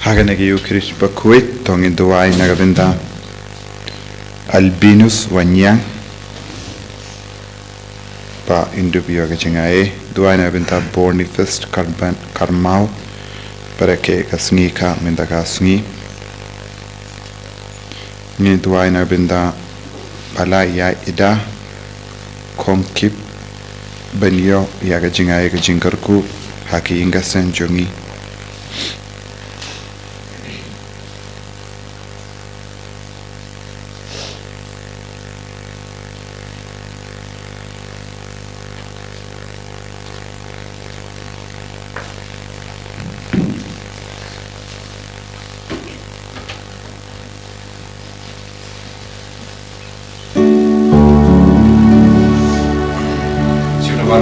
Haganagi Eucharist Bakhuid, Tongi Duai Nagabinda, Albinus Wanyang, Pa Indubio Gachingae, Duai Nagabinda, Bornifest Karmau, Parake Kasnika Mindagasni, Ni Duai Nagabinda, Palaya Ida, Komkip, Benyo Yagachingae Gachinkarku, Haki Ingasen Jungi.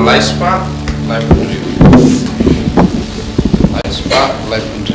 Light spot, light punje. Light spot, light punje.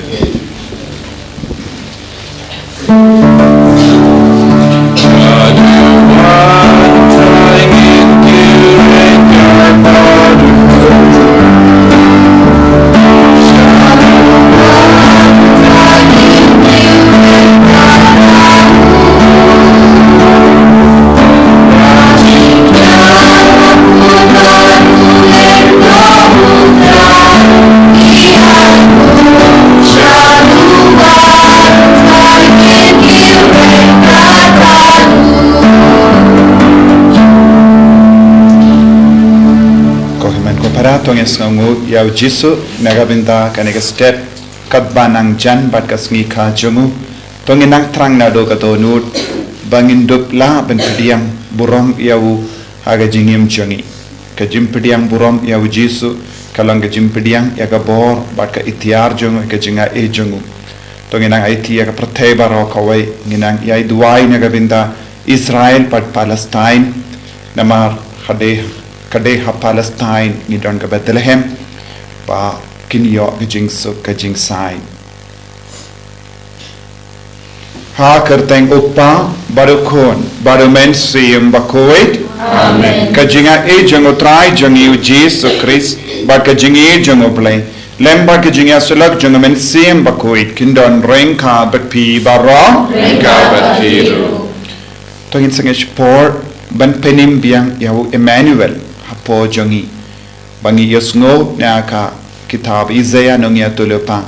Tong esngu yau jisu nagabinda kanega step katbanang jan bat kasngi kha jungu tong inang trang nado kato nut bangin dupla ben pediang burom yau haga jingim jungi kajim pediang burom yau jisu kalang kajim pediang yaga bor bat ka itiar jungu ka jinga e jungu Tonginang IT ka prateba ro kawai nginang yai duai nagabinda Israel pat Palestine namar kade ha Palestine ngidon ka Bethlehem pa kinyo gijing suk gijing sign ha kerteng upa barukon barumen siyem Bakhuid amen kajinga e jango trai jangi Jesus Christ ba kajingi jango play lemba kajinga sulak jango men siyem Bakhuid kindon rengka batpi barra Rengka batpiru. Tongin sangesh por ban penim biang yahu Emmanuel hapo jangi bangi yosngo na ka kitab Isaiah nongya tulopa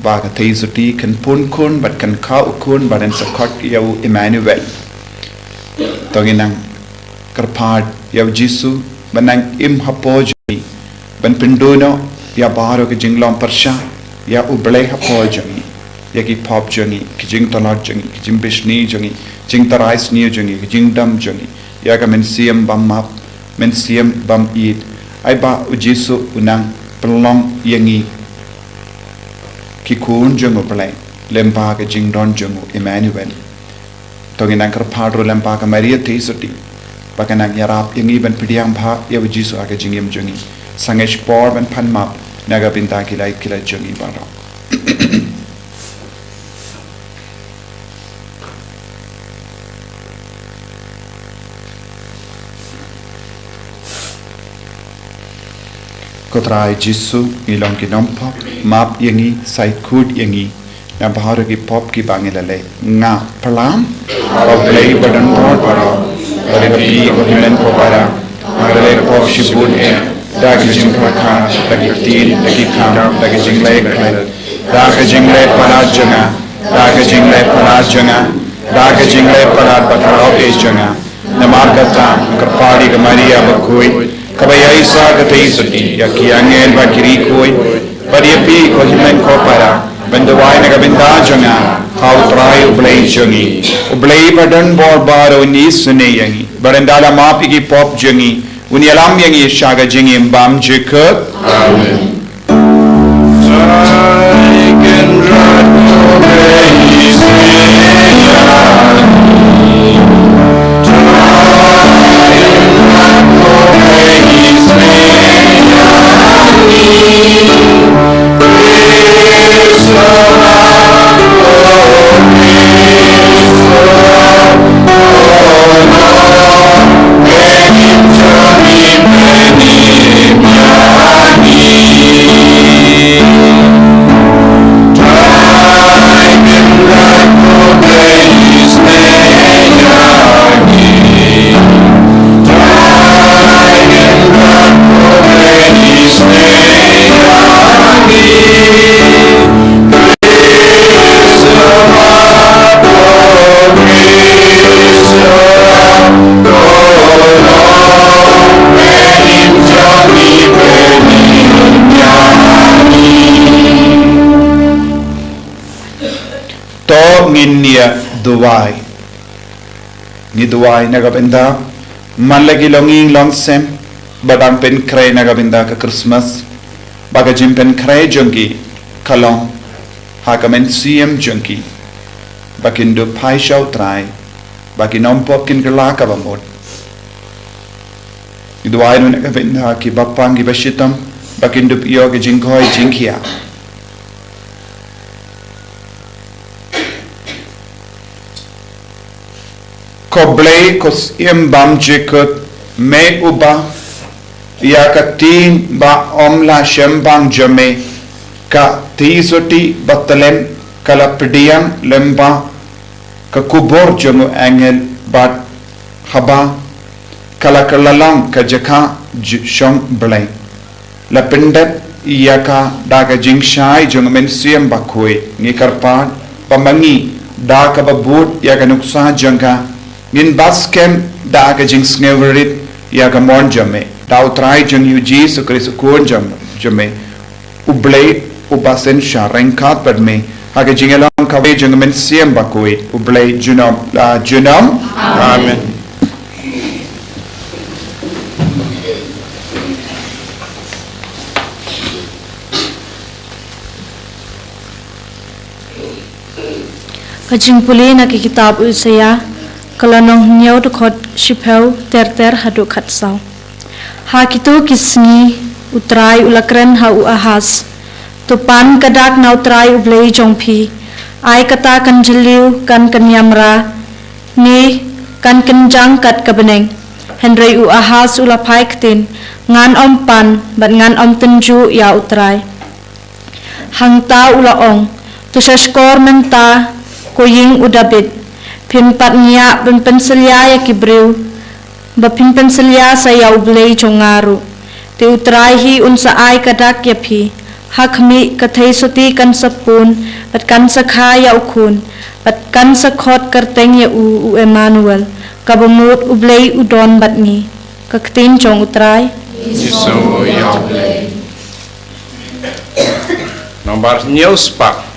ba ka teisuti kan pun kun bat kan ka ukun badan sakot yahu Emmanuel tonginang karpad yahu Jisu banang im hapo jangi ban pinduno ya baro ke jinglong persha ya ublay hapo jangi ya ki pop jangi ki jing tonot jangi ki jing bishni jangi jing tarais ni jangi ki jing dam jangi ya ka men siem bam map men siem bam eat ai ba Jisu unang pelong yangi ki kun jango play lempa ke jing don jango Emmanuel tonginang karpad ro lempa ka Maria teisuti pakanang yarap yangi ban pidiang bha ya Jisu aga jingim jangi sangesh por ban pan map naga binta kilai jangi bara Kotrai Jisu ilong kinompo map yangi side kud yangi na bahar ki pop ki bangilale nga pelam play badan por para pada pi kohimen ko para agale pop shibun dagi jing prakha dagi tin dagi kam dagi jing le khle dagi jing le para janga dagi jing le para janga dagi jing le para batarao e janga namargata karpadi ka Maria Bakhuid kabaya isa ka teisuti ya ki angel ba kiri koi padiapi ko himen ko para bandawai na kabinda janga how try ublay jangi ublay badan bor baro ni sune yangi barandala mapi ki pop jangi unyalam yangi shaga jingi bam jekut Amen. nginia duwai ni duwai nagabenda malagi longing long sem badang pen kray nagabenda ka Christmas baga jim pen kray junki kalong hakamen siem junki bakindo pai shau trai bakinom pop kin gala ka bamot ni duwai no nagabenda ki bapang ki bashitam bakindo yo ke jingkoi jingkia koblei kos imbam jikut me uba ya katin ba omla shembang jame ka tisoti batalem kala pediam lemba ka kubor jamu angel bat haba kala kalalang ka jaka shong blai la pendet ya ka daga jingshai jungmen siem Bakhuid ngi karpan pamangi da ka babut ya ka nuksa jangka Nin baskem da ka jing sngeverit ya ka mon jame da utrai jung yu Jesus Christ kon jame ublay ubasen sharenkat padme ha ka jing elang ka we jung men siem Bakhuid ublay junam amen Kajing puli na kikitab Isaya kalanong nyaw dukot shipew ter hadu katsaw. Ha kitu kisngi utray ulakren ha uahas. Tupan kadak na utray ublay jongpi. Ay kata kan jeliw kan kanyamra. Ni kan kenjang kat kabeneng. Henry uahas ulapay katin. Ngan ompan bat ngan om tenju ya utray. Hangta ulaong. Tusyashkor menta kuying udabit. Pimpat niya penselya ya kibriw. Bapin selya saya ublay jongaru. Ti utrahi unsa ay kadak yapi. Hakmi katay suti kan sapun. Bat kan sakaya ukun. Bat kan sakhot karteng ya u Emmanuel. Kabumut ublay udon bat ni. Kaktin jong utray. Iso ya ublay. Nomor Nyuspa.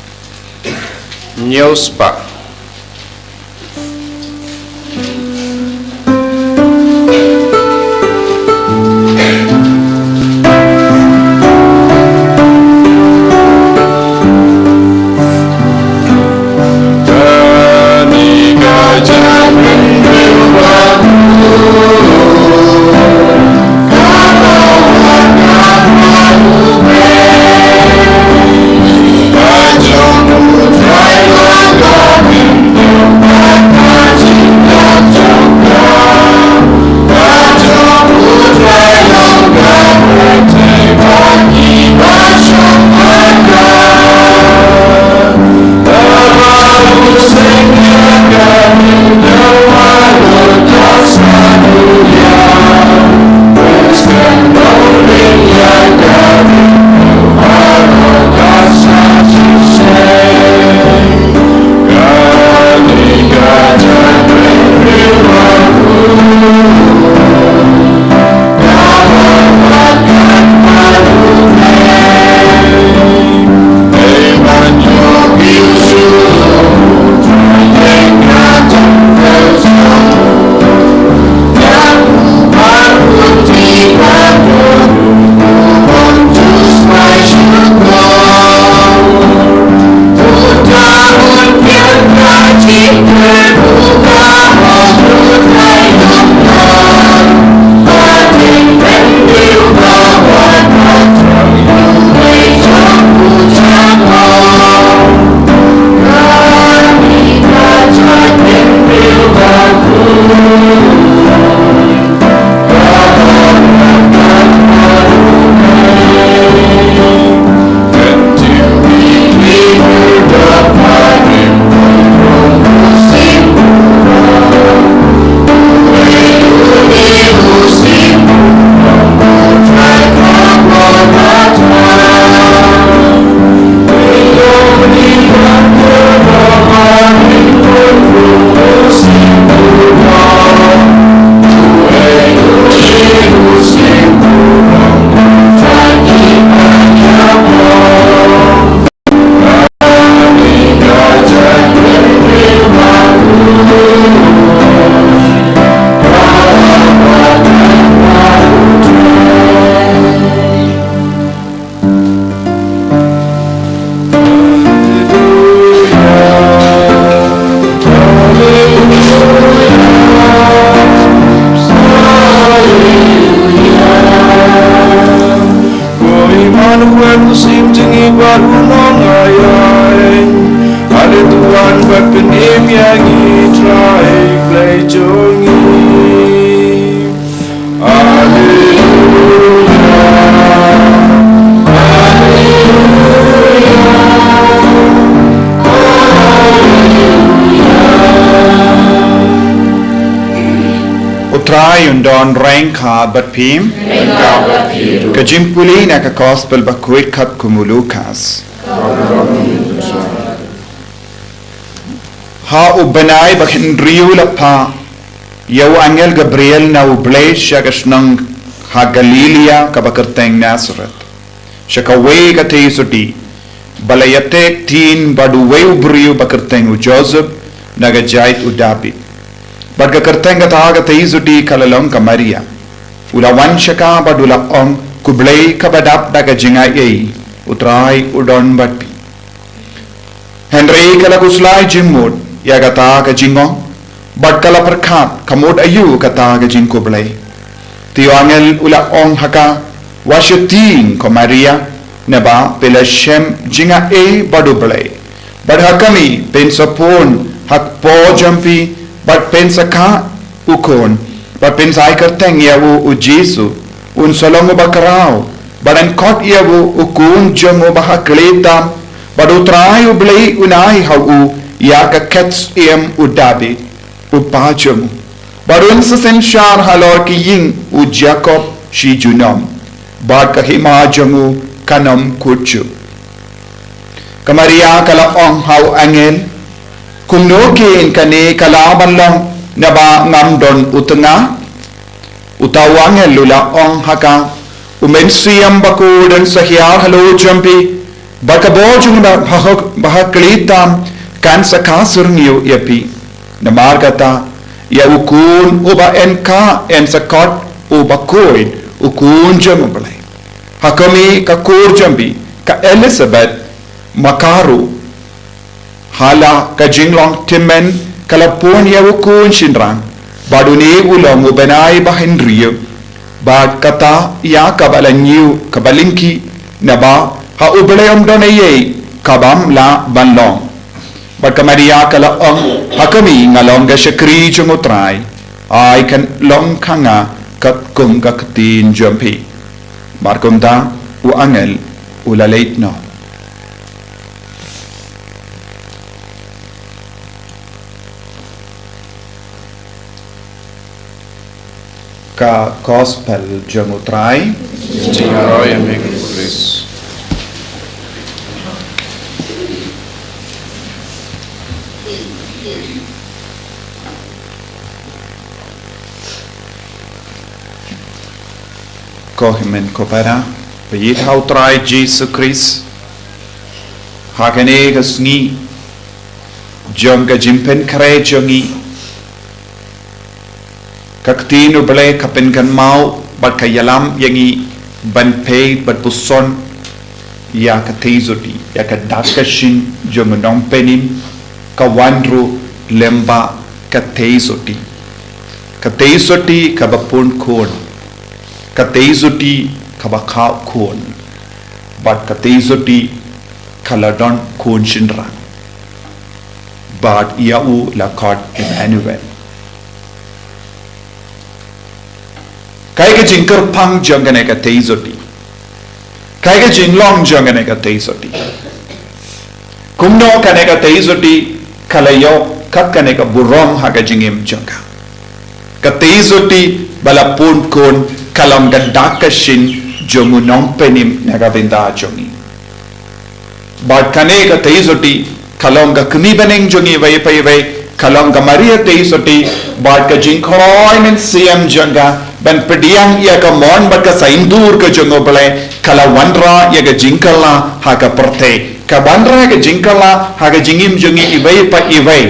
Utray undon rengka bat pim. Kajimpuli na ka gospel Bakhuid kat kumulukas. Ha ubanay bakin riula pa. Yaw angel Gabriel na ublay siya kasnang ha Galilea kabakarteng Nazareth. Siya kaway katay suti. Balayatek tin baduway ubriyo bakarteng u Joseph nagajait u David. Badga karteng kataga taizudi kalalong ka Maria. Ulawan siya ka badulakong kublay kabadap daga jingay utray udon batpi. Henry kala kuslai jimut ya kata ka jingong bat kala perkat kamut ayu kata ka jingko belai tio angel ula ong haka washating ko Maria naba pela shem jinga e badu belai bad hakami pensa pon hak po jampi bad pensa ka ukon bad pensa ai kerteng ya u Jesu un solongo bakarau badan kot ya u ukun jongo bahakletam badu trai u belai unai hau u ya ka kets em u David u pajamu barun sesen shar halor ki ying u Jacob shi junom bad ka hima jamu kanam kuchu kamaria kala ong hau angel kumno kin kane kala balong naba ngam don utenga utawang lula ong haka umen siam baku dan sahyar halo jampi bakabo jungna bahaklitam kan sakasur ngiu yapi namar kata ya ukun uba enka en sakot uba Bakhuid ukun jamu balai hakami ka kur jambi ka Elizabeth makaru hala ka jinglong timen kala pon ya ukun shinrang baduni ulong ubenai bahindriyo bad kata ya kabala new kabalinki naba ha ublayom donaye kabam la banlong bad kamaria kala ong hakami ngalong ga shakri jumutrai ai kan long khanga kat kum ga katin jampi markumda u angel ulalait no ka gospel jumutrai Tingaro ya mekulis. Kohimen kopara payit hau trai Jesus Christ hakane gasngi jong ka jimpen kare jongi kaktinu bale kapen kan mau bat kayalam yangi ban pay bat puson ya ka teizoti ya ka dakashin jong nong penin ka wandru lemba ka teizoti ka bapun kon ka teizoti ka bakha kon bat ka teizoti kaladon kon shinra but yau la kod Emmanuel kai ka jingkar pang jangane ka teizoti kai ka jinglong jangane ka teizoti kumno kane ka teizoti kalayo kak kane ka burong ha ka jingim janga ka teizoti balapun kon kalam ka dakashin jomu nong penim naga binda jongi bad kane ka teizoti kalam ka kuni beneng jongi vai pai vai kalam ka Maria teizoti bad ka jingkhoi men siam janga ban pediang ya ka mon bat ka saindur ka jongo bale kala wandra ya ka jingkala ha ka perte ka bandra ka jingkala ha ka jingim jongi ibai pa ibai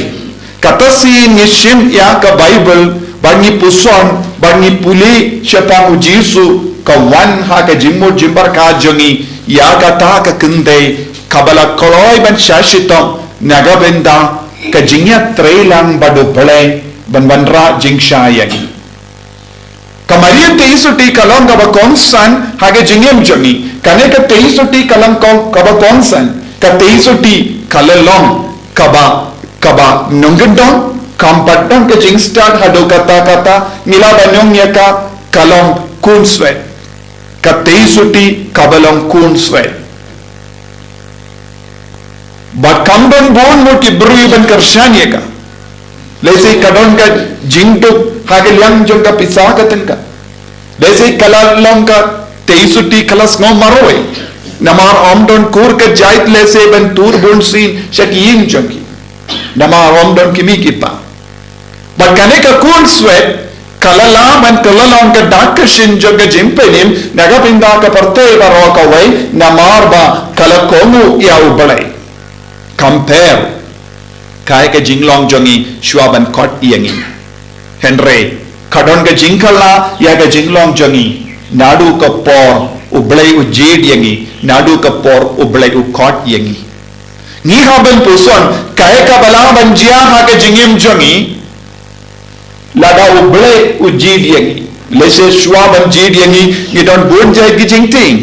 kata si nishim ya ka Bible bangi puson bangi puli syapang ujisu ka wan ha ka jimmo jimbar ka jongi ya ka ta ka kende kabala koloi ban shashitam naga benda ka jingya trailang badu bale ban bandra jingsha yagi kamaria teisuti kalong ka bakonsan hage jingem jongi kane ka teisuti kalang kong ka bakonsan ka teisuti kalalong kaba nunggendong kampatang ka jingstad hado kata ngila banyong ya ka kalong kunswet ka teisuti kabalong kunswet bat kamdon bon muti bru ban karshan ya ka lese kadon ka jingtuk hage lang jong ka pisa ka tenka lese kalalong ka teisuti kalas ngo maroy namar omdon kur ka jait lese ban tur bon sin shakin jongi namar omdon kimi kipa but kane ka kun sweat kalala ban kalalong ka dakashin joga jimpenim naga pinda ka parte baro ka wai namar ba kalakomu ya ubalai compare kai ka jinglong jongi shwaban kot yangi henry kadon ka jingkala ya ka jinglong jongi nadu ka por ublai u jid yangi nadu ka por ublai u kot yangi Ni haben puson kaya ka bala banjia ha ke jingim jongi lada uble ujid yangi lese shwa banjid yangi you don't born jai ki jingting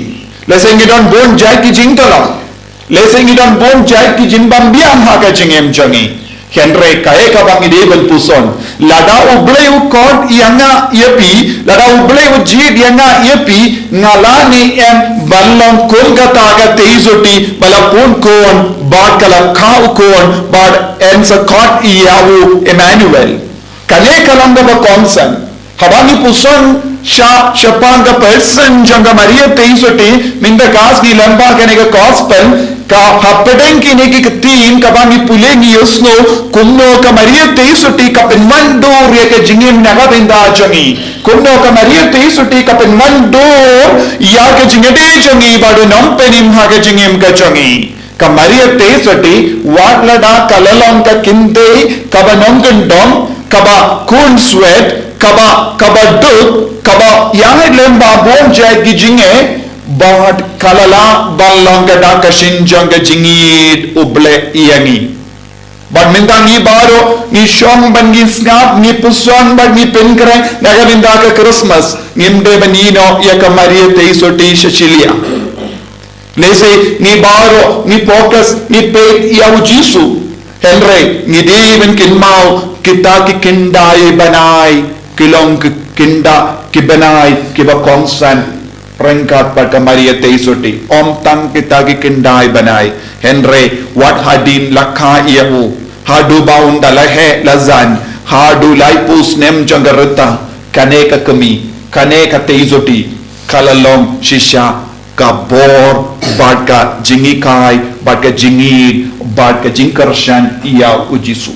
lese you don't born jai ki jingtala lese you don't born jai ki jimbambiam ha ke jingim jongi Henry kaya ka bang idebel puson lada uble u kod yanga yepi lada uble ujid yanga yepi ngalani em balong kolkata ka teizoti balapun kon bad kala khau kon bad ensa kot iawu Emmanuel kane kalanga ba konsan habani puson shapanga person janga maria teizoti minda gas ni lamba kane ka gospel ka hapedeng kini ki tin ka bangi pulengi yusno kumno ka maria teizoti ka penmando ria ka jingim naga binda jangi kumno ka maria teizoti ka penmando ya ka jingede jangi badu nampenim ha ka jingim ka jangi ka maria teizoti watlada kalalong ka kinte ka banong gendong ka ba kun sweat ka ba duk ka ba yang lemba bon jai ki jinge Bahad kalala balong kada kashin janga jingid uble iyangi. Bad minta ni baro ni shong ban ni snap ni puson bad ni penkre naga minta ka Christmas ngimde banino ya kamaria teisoti Cecilia. Lese ni baro ni focus ni pe ya ujisu Henry ni deven kinmau kita ki kindai banai kilong kinda ki banai ki ba konsan Rengkat pada Maria teisoti om tang kita ki kendai banai Henry wat hadin lakha iahu hadu baun dalahe lazan hadu laipus nem jangarata kane ka kami kane ka teisoti kalalong shisha ka bor bad ka jingikai bad ka jingid bad ka jingkarshan ia ujisu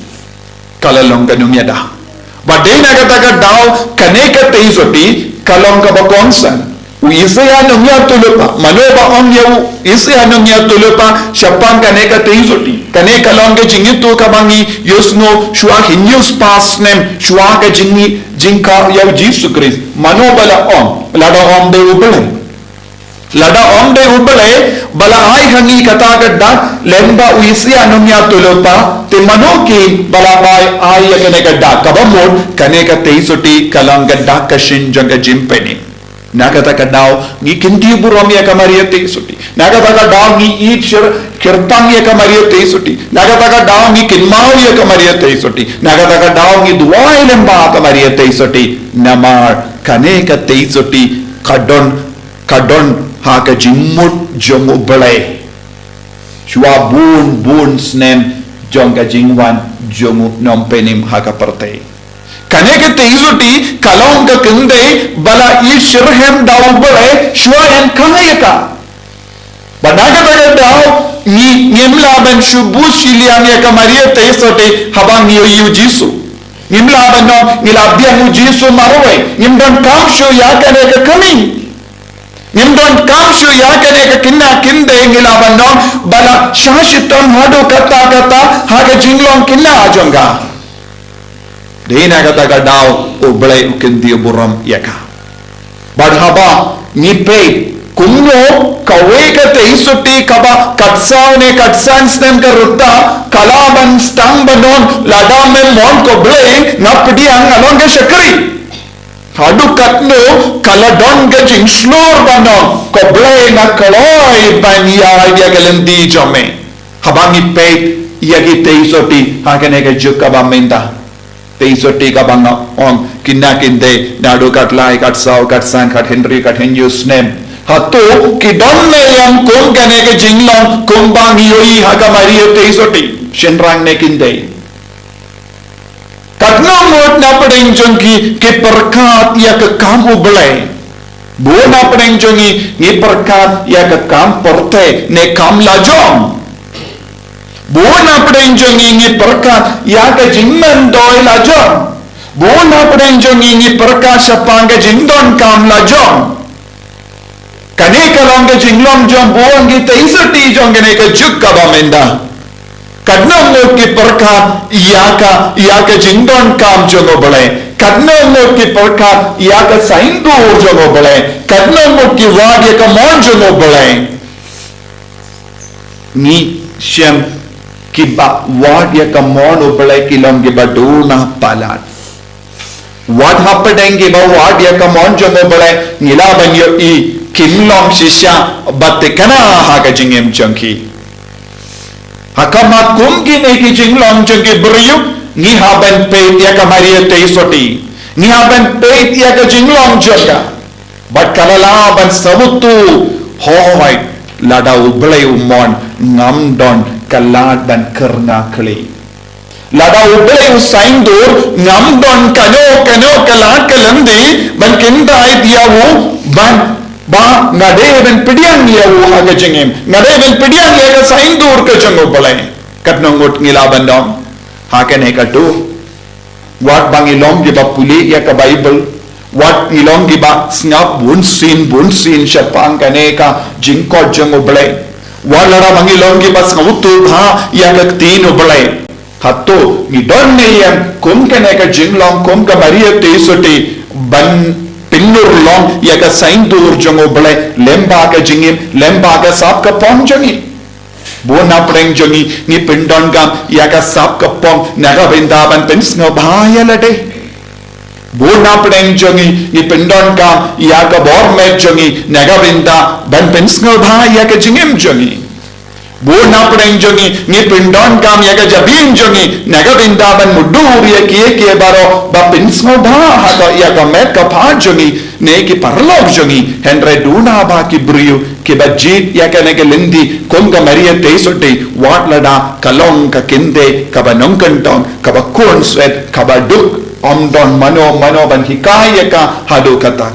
kalalong ka numyada badena kata ka daw kane ka teisoti kalong ka bakonsan Isaya nungya tulupa maloba om yau Isaya nungya tulupa shapan kane ka teizoti kane kalonge jingitu kabangi yusno shwa hinyus pasnem shwa ka jingi jinka yau Jesu Christ manobala om lada om de ubale bala ai hangi kata gadda lemba Isaya nungya tulupa te manoki bala ai kane gadda kabamod kane ka teizoti kalang gadda kashin janga jimpeni Nakata kadau ni kinti burom ya kamaria teisuti nakata kadau ni eat kirtang ya kamaria teisuti nakata kadau ni kinmau ya kamaria teisuti nakata kadau ni duai lemba kamaria teisuti namar kane ka teisuti kadon ha ka jimmut jomu belai shwa bun snem jonga jingwan jomu nompenim ha ka partei kane ke teizoti kalong ka kende bala i shirhem daw bale shwa en kahayaka banaga daga daw ni nimla ban shubu shiliang ya kamaria teizoti habang yo Jesu nimla ban no nilabia mu Jesu marwe nimdon kam shu ya kane ka kami nimdon kam shu ya kane ka kinna kinde nilaban no bala shashitam hadu kata haga jinglong kinna ajonga Dina kata kadau ublay ukindi buram yaka. Badhaba nipe kumno kawe ka teisuti kaba katsaw ne katsan stem ka rutta kalaban stang banon lada me mon ko blay na pidi ang alon ka shakri. Hadu katno kaladon ka jing slur banon ko blay na kaloy banya dia kalendi jome. Habang nipe yagi teisuti hakane ka jukaba menta. Teisoti ka banga on kinna kinde nadu katlai katsaw katsan kat Henry kat Henyus nem hatu kidon me yang kum kane ke jinglong kum bang yoi haga maria teisoti shenrang ne kinde katno mot na padeng jongki ke perkat ya ke kamu belai bu na padeng jongi ni perkat ya ke kam porte ne kam lajong Buona prenjongi ni perkat ya ke jingman doi lajong. Buona prenjongi ni perkat sapang ke jingdon kam lajong. Kane kalong ke jinglong jong buong kita isoti jong kene ke juk ka bamenda. Kadnong mo ki perkat ya ke jingdon kam jong obole. Kadnong mo ki perkat ya ke saindu jong obole. Kadnong mo ki wad ya ke mon jong obole. Ni shem kiba what ya kamon ubale kilom giba duna palat what happened giba what ya kamon jongo bale ngila ban yo I kimlom shisha batekana haga jingem chunky hakamat kum gi ne ki jinglom chunky buriyu ni haben pe ya kamaria te soti ni haben pe ya ka jinglom chunka but kalala ban sabutu hoy lada ubale umon ngam don kalat dan kerna kli lada ubale usaindur ngam don kano kalat kalandi ban kindai diawu ban ba ngade ben pidian diawu haga jingem ngade ben pidian ya saindur ke jango balai katnongot ngila bandom hakane katu wat bangilom di bapuli ya ka bible wat ngilom di ba snap bun sin syapang kaneka jingkot jango balai walara mangilong ki bas ngutu ha ya ka tino balai hatto ni don ne yang kum kene ka jinglong kum ka maria te soti ban pinnur long ya ka saindur jongo balai lemba ka jingim lemba ka sap ka pom jongi bona preng jongi ni pindon gam ya ka sap ka pom naga bindaban pins no bhaya lade bona preng jongi ni pindon gam ya ka bor met jongi naga binda ban pins no bhaya ka jingim jongi bona preng jongi ni pindon gam ya ka jabin jongi naga binda ban mudur ya ke baro ba pins no bha ha ka ya ka met ka pha jongi ne ki parlog jongi henre duna ba ki brio ke bajit ya ka ne ke lindi konga maria te sote wat lada kalong ka kinde ka ba nongkantong ka ba kon sweat ka ba duk omdon mano ban hikaya ka hado kata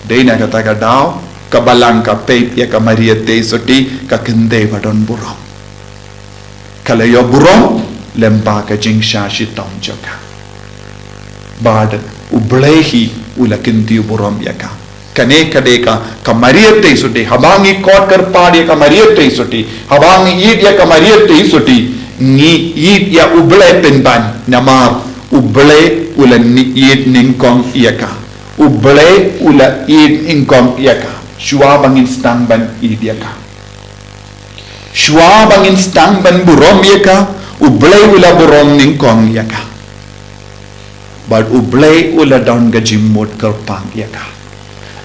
deina kata ka dao ka balang ka pe ya ka maria te sote ka kinde badon burom kala yo burom lemba ka jingsha shitom joka bad ublehi ula kinti burom ya ka kane kadeka ka maria te sote habangi kot kar padi ka maria te sote habangi yid ya ka maria te sote ni yid ya uble penban namar uble ula ni yid ningkong ya ka uble ula yid ingkong ya ka shua bangin stang ban yid ya ka shua bangin stang ban burom ya ka uble ula burom ningkong ya ka but uble ula don ga jimmot karpang ya ka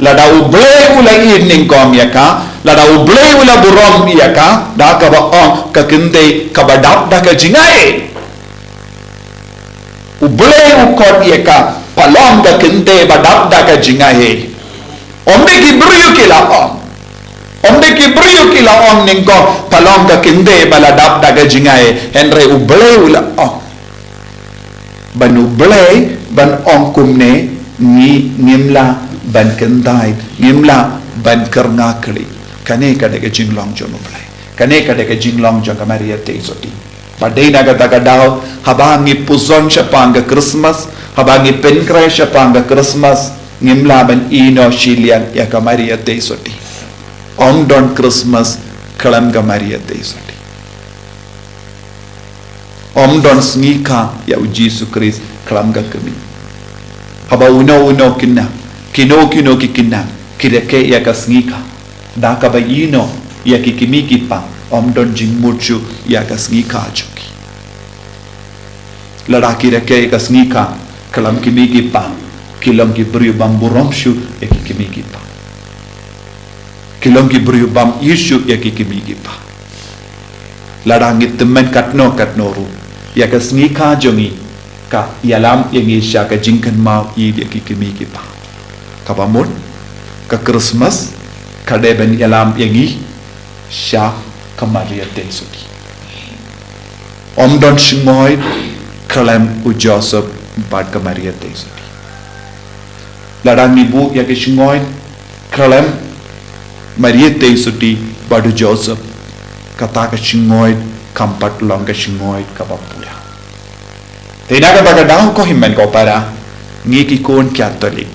lada uble ula id ningkong ya ka lada uble ula burom ya ka da ka ba on ka kinde ka ba dap da ka jingai uble ukot ya ka palong ka kinde ba dap da ka jingai ombe ki brio kila on ningkong palong ka kinde ba la dap da ka jingai henre uble ula on ban uble ban on kumne ni ngimla ban kendai ngimla ban karna kali kane kadega jinglong jono play kane kadega jinglong jo kamaria te soti padena ga daga dao habangi puzon chapanga Christmas habangi penkrai chapanga Christmas ngimla ban ino shilian ya kamaria te soti on don Christmas kalam kamaria te soti om don snika ya Jesus Christ kalam ga kami haba uno kino kikina kireke ya kasngika da ka bayino ya kikimiki pa om don jingmuchu ya kasngika chuki lada kireke ya kasngika kalam kimiki pa kilom ki brio bam buromshu ya kikimiki pa kilom ki brio bam ishu ya kikimiki pa lada ngit temen katno ru ya kasngika jongi ka yalam yang isya ka jingkan mau i ya kikimiki pa kapamut ke Christmas kadeben yalam yangi sya kamaria te sudi om don shingoy kalem u Joseph bad kamaria te sudi ladang ibu ya ke shingoy kalem maria te sudi badu Joseph kata ke shingoy kampat long ke shingoy kapapura tena kata ka daw ko himmen ko para ngiki kon Catholic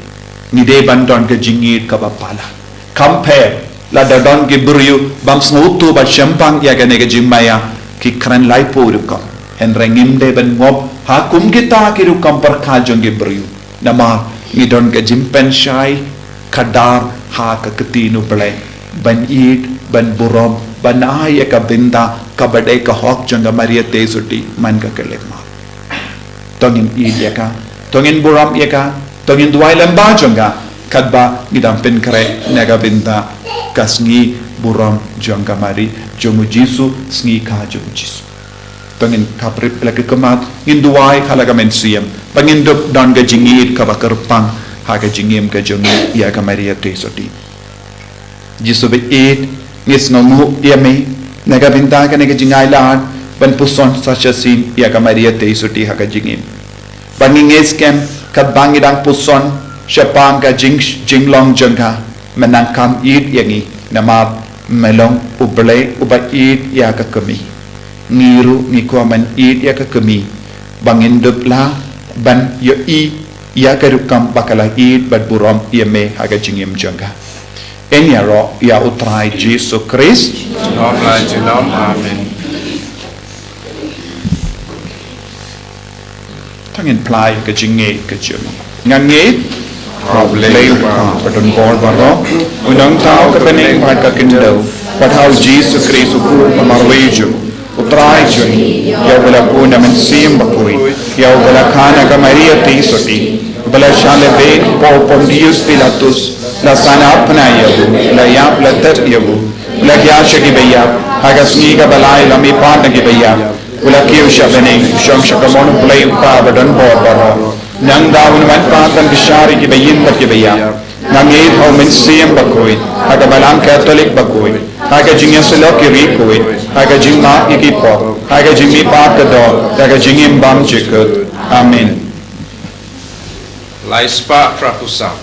ni de bandon ke jingit ka bapala compare la da don ke buriu bam smutu ba champang ya ga ne ke jimmaya ki kran lai puru ka hen rengim de ben ngop ha kum kita ki ru kam par kha jong ke buriu nama ni don ke jimpen shai kadar ha ka ketinu ble ban it ban burom ban ay ka binda ka badai ka hok janga Maria te suti man ka kelema tongin i ka tongin burom ka tongin duai lamba janga kadba ngidam pen kare nega binda kasngi burom janga Mari jomu Jisu sngi ka jomu Jisu tongin kaprip lagi kemat ngin duai halaga mensiam pangin dop don ga jingit ka bakerpang haga jingim ka jomu ya ka Maria te suti Jisu be it ngis ngomu yame nega binta ka nega jingai lahat ban puson sachasin ya ka Maria te suti haga jingim banginges kem kat bangidang puson syapang ka jinglong jengka menangkam it yangi nama melong ublay uba it ya ka kami ngiru ngikuaman it ya ka kami bangin dupla ban yo i ya ka rukam bakala it bad burom yame haga jingim jengka Enyaro ya utrai Jesu Christ. Nom la jinom, amen. Tangin plai ke jinge ke jum. Ngange problei padon bor baro. Unang tao ke pening pat ka kindo. Pat how Jesu Christ ku marweju. Utrai jum. Ya wala kuna men sim Bakhuid. Ya wala kana ka Maria te soti. Wala shale be por Pontius Pilatus. La sana apna yabu la yap la tat yabu la gyasha ki baya hagasni ka balai la mi patna ki baya ula kiu shabene sham shakamon play pa badan bor baro nang daun man patan ki shari ki bayin bat ki baya nangit au men siem Bakhuid haga balam Catholic Bakhuid haga jingya selo ki rikuid haga jingma ikipo haga jingmi pat ka do haga jingim bam chikut amen Laispa prapusa.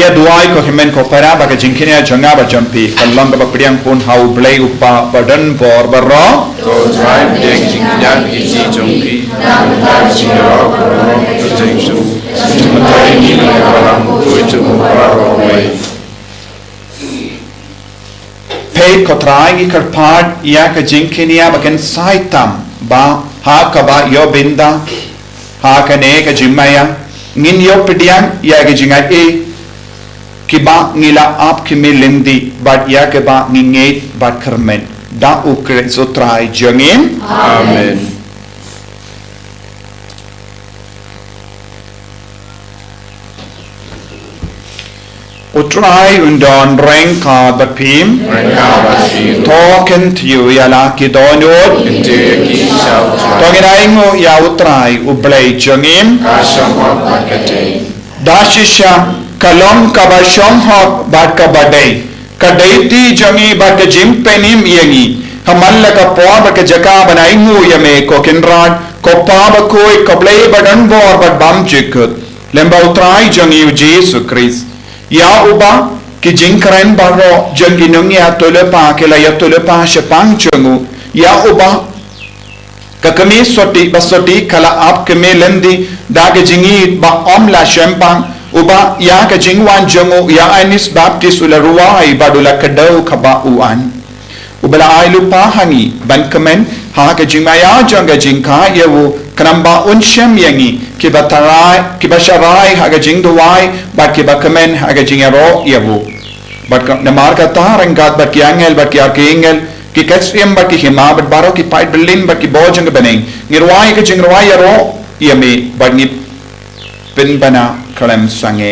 ya duai ko himen ko para ba ka jinkine janga ba jampi kallang ba priang pun hau blai upa badan bor barro to try dek jingyan iji jongki na jingro ko to jingsu matai ni na balang ko itu baro wei pay ko trai ki karpad ya ka jinkine ba kan saitam ba ha ka ba yo binda ha ka ne ka jimaya ngin yo pedian ya ka jingai e kiba ngila ap kimi lindi bat ya kiba ngingate bat kermen da ukre so try jangin amen utrai undon reng ka bapim token tiu ya la ki donot ki shau token aingo ya utrai ublai jangin kashamot pakate dashisha kalom kabashom hok bat ka badai kadaiti jangi bat ka jimpenim yangi hamalla ka po bat ka jaka banai mu yame ko kinrad ko pa ba koi kablai badan bor bat bam chikut lemba utrai jangi Jesu Christ ya uba ki jinkren baro jangi nungi atole pa ke la yatole pa shapang changu ya uba ka kami soti basoti kala ap ke melandi da ke jingi ba om la shempang uba ya ka jingwan jongo ya anis baptis ula ruai badula kadau kaba uan ubala ai lupa hangi ban kemen ha ka jingmaya jonga jingka yewu kanamba unshem yangi kibatarai kibasharai ha ka jingduai bat kibakemen ha ka jingero yewu bat namar kata rengkat bat kiangel bat kiarkingel ki katsiem bat ki hima bat baro ki pait berlin bat ki bojang beneng ngirwai ka jingruai yero yami bat ni penbana kalam sange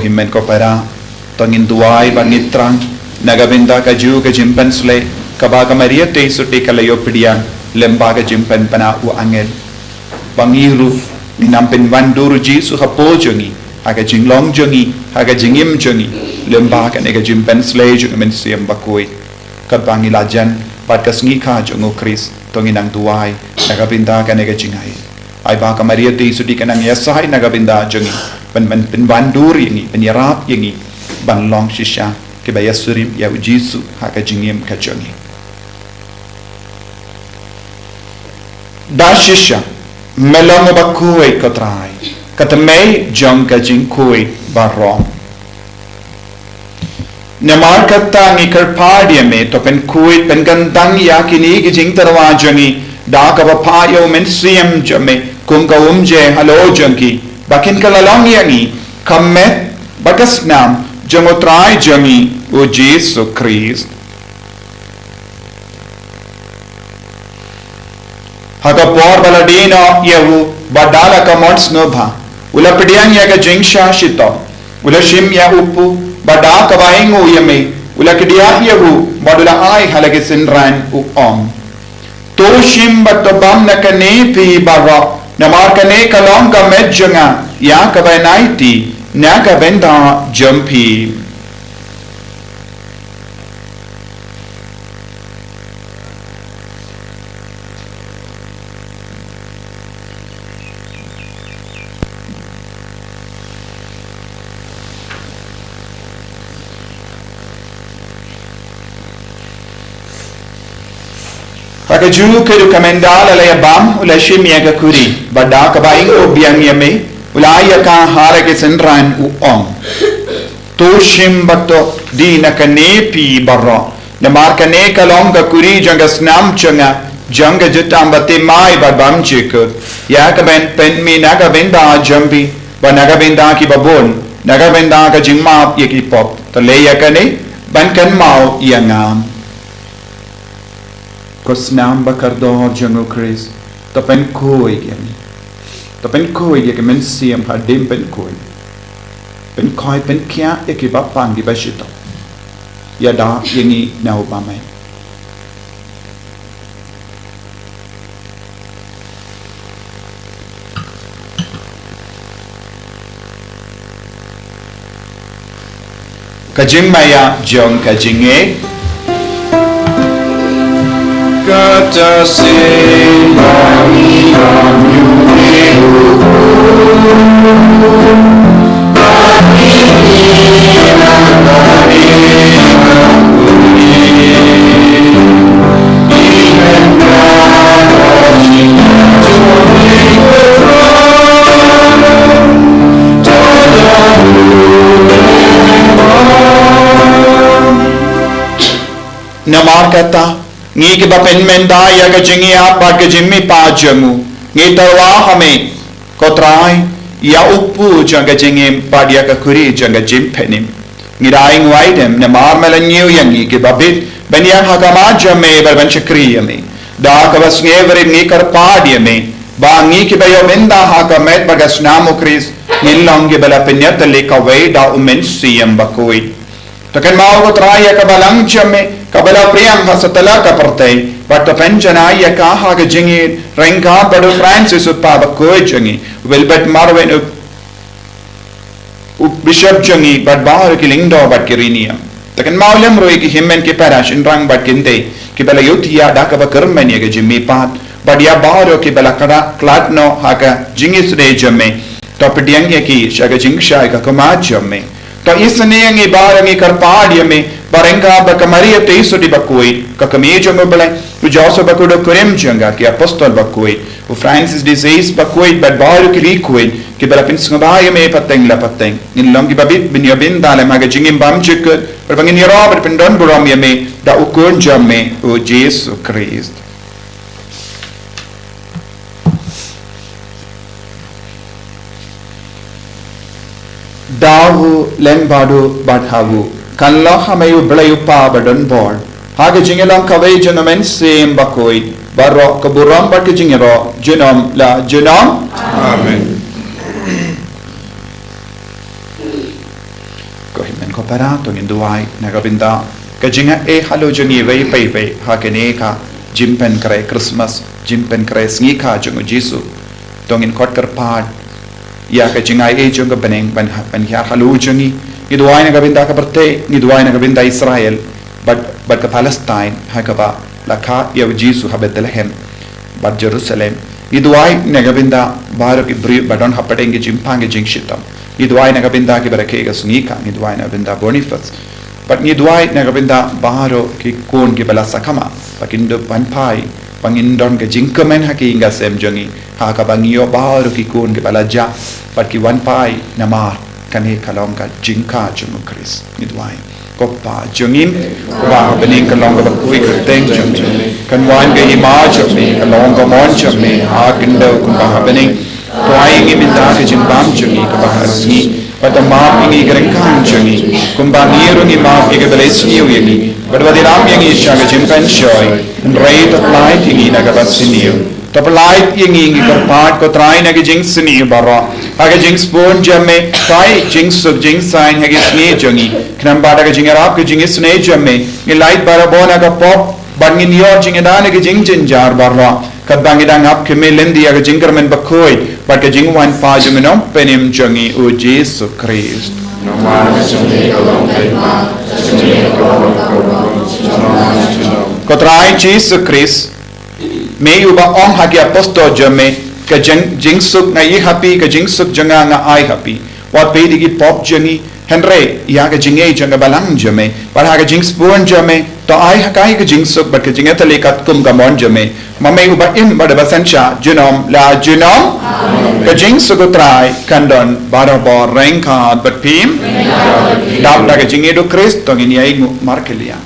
himen ko para tangin duai bangitrang nagabinda ka ju ka jimpan sle kabaga maria te suti kalayo pidian lemba ka jimpan pana u angel bangiru ninampen banduru ji su hapo jongi aga jinglong jongi aga jingim jongi lemba ka nega jimpan sle ju men siam Bakhuid ka bangilajan pat ka sngi kha jongo Chris tangin ang duai nagabinda ka nega jingai ai ba ka maria te suti kanang yasai nagabinda jongi pen bandur yangi penyerap yangi ban long shisha ke baya surim ya ujisu haka jingim ka jongi da shisha melong Bakhuid kotrai katamei jong ka jing Bakhuid barong namar kata ngi karpadia me to pen Bakhuid pen gandang ya kini ki jing tarwa jongi da ka ba pa yo men siam jame kum ka umje halo jongi bakin kalalong yangi kamet bakas nam jangotrai jangi o Jesu Christ haka por baladino yehu badala ka mods nobha ula pidiang ya ka jingsha shito ula shim ya upu bada ka baingo yame ula kidia yehu badula ai halage sinran u om to shim batobam na kane pi bara namar kane kalong ka medjanga ya ka naiti na ka benda jumpi Haka juu kedu kamendala la yabam ula shimia ka kuri bada ka baing o biang yame ula ya ka hara ke senran u ong to shim bato di na ka nepi barro na mar ka ne kalong ka kuri janga snam changa janga jutam bate mai babam chik ya ka ben pen mi na ka benda jambi ba na ka benda ki babon na ka benda ka jingma ye ki pop to le ya ka ne ban kan mau yangam Kosnam bakardor jango Chris tapen koi yani tapen koi ye kemen siam hadim pen koi pen kya ye ki bapang di bashito yada yengi na obame kajing maya jong kajinge Kata sembahmi namar kata ngi ke bapen menda ya ga jingi apa ga jimmi pa jamu ngi tarwa hame kotrai ya upu janga jingi pa dia ka kuri janga jim penim ngi daing waidem namar melanyu yang ngi ke babit banian hakama jamme barban chakri yame da ka bas ngeverin ngi kar pa dia me ba ngi ke bayo menda hakamet bagas namo kris nilong ke bala penyat le ka wei da umen siyam Bakhuid takan mau ko traya ka balang jamme kabala priyam ha satala ka partai but the penjana ya ka ha ga jingi renga badu Francis uppa Bakhuid jingi wilbert marwen up bishop jingi but bahar ki lingdo but kiriniam takan maulam roi ki himmen ki parash in rang but kinte ki bala yutia da ka ba karmani ga jimmi pat but ya bahar ki bala kada klatno ha ga jingi sre jamme to pediang ya ki shaga jingsha ka kama jamme to isne ngi barangi kar paadi me barenga ba kamaria teiso di Bakhuid ka kamejo me bale u joso bakudo kurem janga ki apostol Bakhuid u Francis disease Bakhuid but baru ki liquid ki bala pin sngabaya me pateng la pateng in longi babit bin yobin dale maga jingim bam chikut per bangin yoro ber pin don buram me da u kun jamme u Jesus Christ dahu lembadu badhavu kanlo hamayu blayu pa badon bor haga jingelang kawai jenomen sem Bakhuid baro kaburam bat jingero jenom la jenom amen ko himen ko para to nduai nagabinda ka jinga e halo joni vei pai vei hakene ka jimpen kare Christmas jimpen kare sngi ka jungu Jesu tongin kot kar pad ya ka jingai e junga beneng ban ya halo jungi nduai nagabinda ka berte nduai nagabinda Israel but ka Palestine hakaba la ka ya Jesu ha Bethlehem but Jerusalem nduai nagabinda baru ki bri badon hapatenge jimpange jingshitam nduai nagabinda ki barake ga sngi ka nduai nagabinda Boniface but nduai nagabinda baharo ki kon ki bala sakama pakindo panpai pangindon ke jingkamen haki inga sem jongi ha ka bangio baharo ki kon ki bala ja but ki wan pai namar kane kalong ka jingka jungu Chris nduai koppa jungin wa bening kalong ka kui ka teng jongi kan wan ke image of me kalong ka mon me ha kindo kum ba bening to ai ngi minda ke jimbam jongi ka bahasi pada maaf ini gerengkan jongi kumba niru ni maaf ke belesniu ini berwadi ram yang isya ke jimpan shoy rate of light ini naga basiniu top light yang ini kerpat ko try naga jing siniu bara aga jing spoon jamme try jing sub jing sign hagi sni jongi knam bada ke jing arab ke jing sne jamme ni light bara bona ka pop bangin yo jing dana ke jing jinjar bara kadangidang up ke melendi aga jingker men Bakhuid but ke jing wan pa jumenom penim jongi o Jesus Christ kotrai Jesus Christ me uba om hagi apostol jame ke jing suk na I happy ke jing suk janga nga I happy wat pe digi pop jongi henry ya ke jinge janga balang jame par ha ke jing spoon jame to I hakai ke jing suk but ke jing atalekat kum gamon jame mamay uba in bada basansya junom la junom ke jing suk trai kandon barabo rengka but pim dap da ke jing edo Christ to ngini ai markelia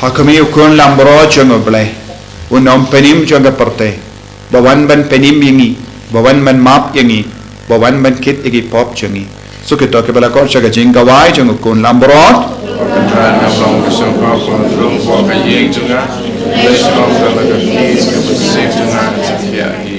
hakami ukun lambro jongo blai unom penim jonga porte bawan ban penim yingi bawan ban map yingi bawan ban kit igi pop jongi so ke to ke bala kor chaga jinga wai jongo kun lambro Pakatan abang bersama pun buat kaya juga. Let's go to the fees. It was safe to not yeah.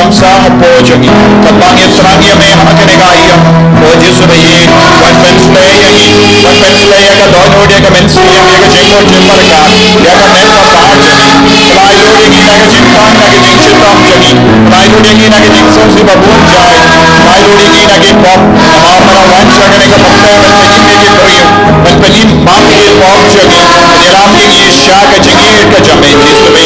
sa po jangi kabangit rangi me hakanega iya o Jesu be wan pen slay yangi wan pen slay ka don ode ka men siya me ka jengor jemar ka ya ka men ka pa jangi lai lo de ki na ka jimpang na ki jing chitam jangi lai lo de ki na ki jing so si babun jai lai lo de ki na ki pop ma mara wan cha ka ne ka pokta wan pe ki me ki koyo wan pe ni ma ki pop jangi jelam ki ye sha ka jangi ka jame Jesu be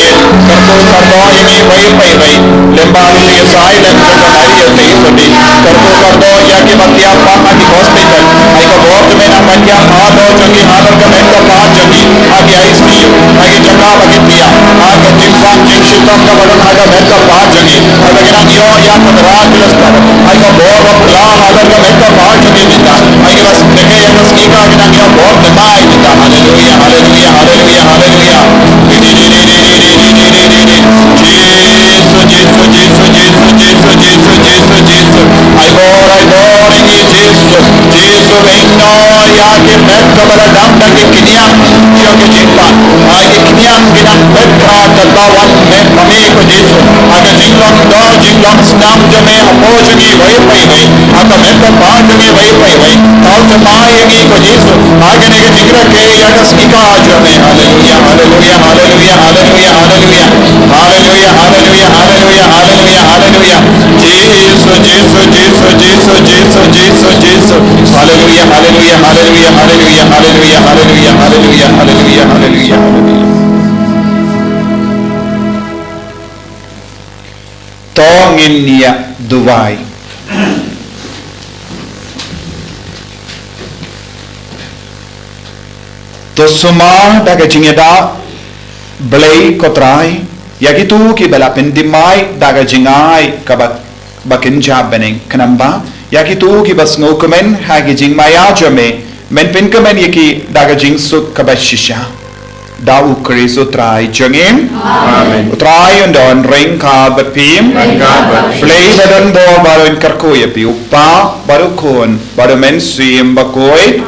kardo yangi vai pai vai lemba ni sai lem ka nai ye te so di kardo ya ki batya pa ma ki hospital ai ka bot me na batya ha do jangi ha do ka men ka pa jangi ha ki ICU ha ki jaka ba ki tia ha ka jimpang jing shitam ka badon ha ka men ka pa jangi ha ka na yo ya ka ra kilas ka ai ka bor wa pula ha ka men ka pa jangi dita ai ka bas deke ya ka ski ka na yo bor de mai dita hallelujah hallelujah hallelujah hallelujah Jesus I bor ni Jesus inno ya ke met ka bala dam na ke kiniam yo ke jimpa ai ke kiniam ginam met ka ta wan me mame ko Jesus aga jinglong do jinglong stam jame apo jagi vai pai vai aga met ka pa jagi vai pai vai tau jama yagi ko Jesus aga ne ke jigra ke ya ka sika jame hallelujah hallelujah hallelujah hallelujah hallelujah hallelujah hallelujah hallelujah hallelujah hallelujah Jesus Jesus Jesus Jesus Jesus Jesus Jesus hallelujah hallelujah hallelujah hallelujah hallelujah hallelujah hallelujah hallelujah hallelujah hallelujah tongin niya duwai to suma daga jingeda blay kotrai yagitu ki bala pendimai daga jingai kabat bakin jabening kanamba yagitu ki bas ngokumen hagi jingmaya jame men pinkamen yaki daga jingsu kabashisha dau kristo trai jangin Amen. Trai undon ring ka bapim play badon bo baron karko yapi upa baru kon baru men sim Bakhuid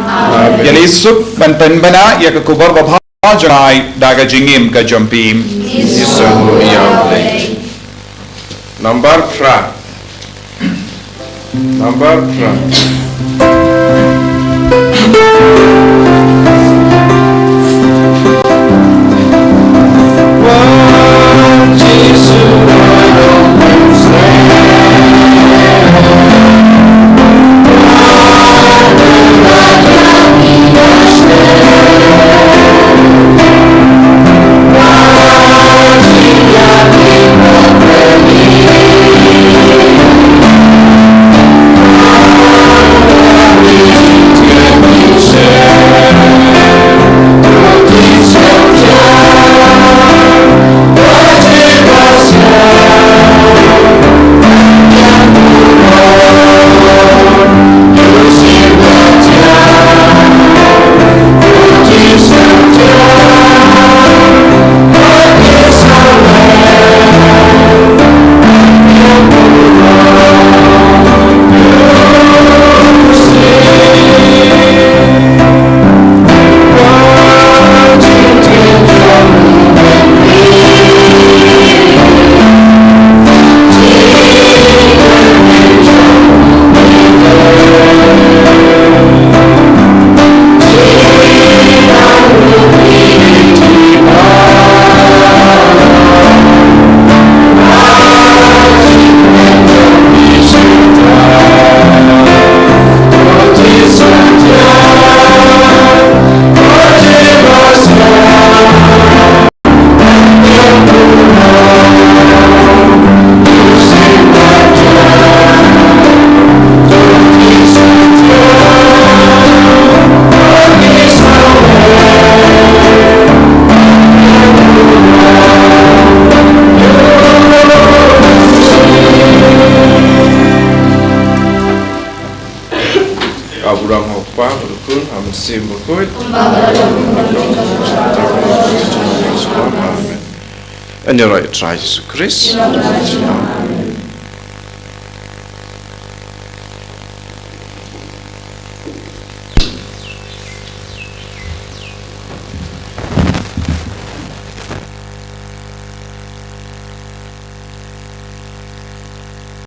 yali sup ban penbana yakakubar babha jai daga jingim ka jampim Yesu Yahweh. Number 3. Number 3. Sim Bakhuid. And you're right, try Jesus Christ.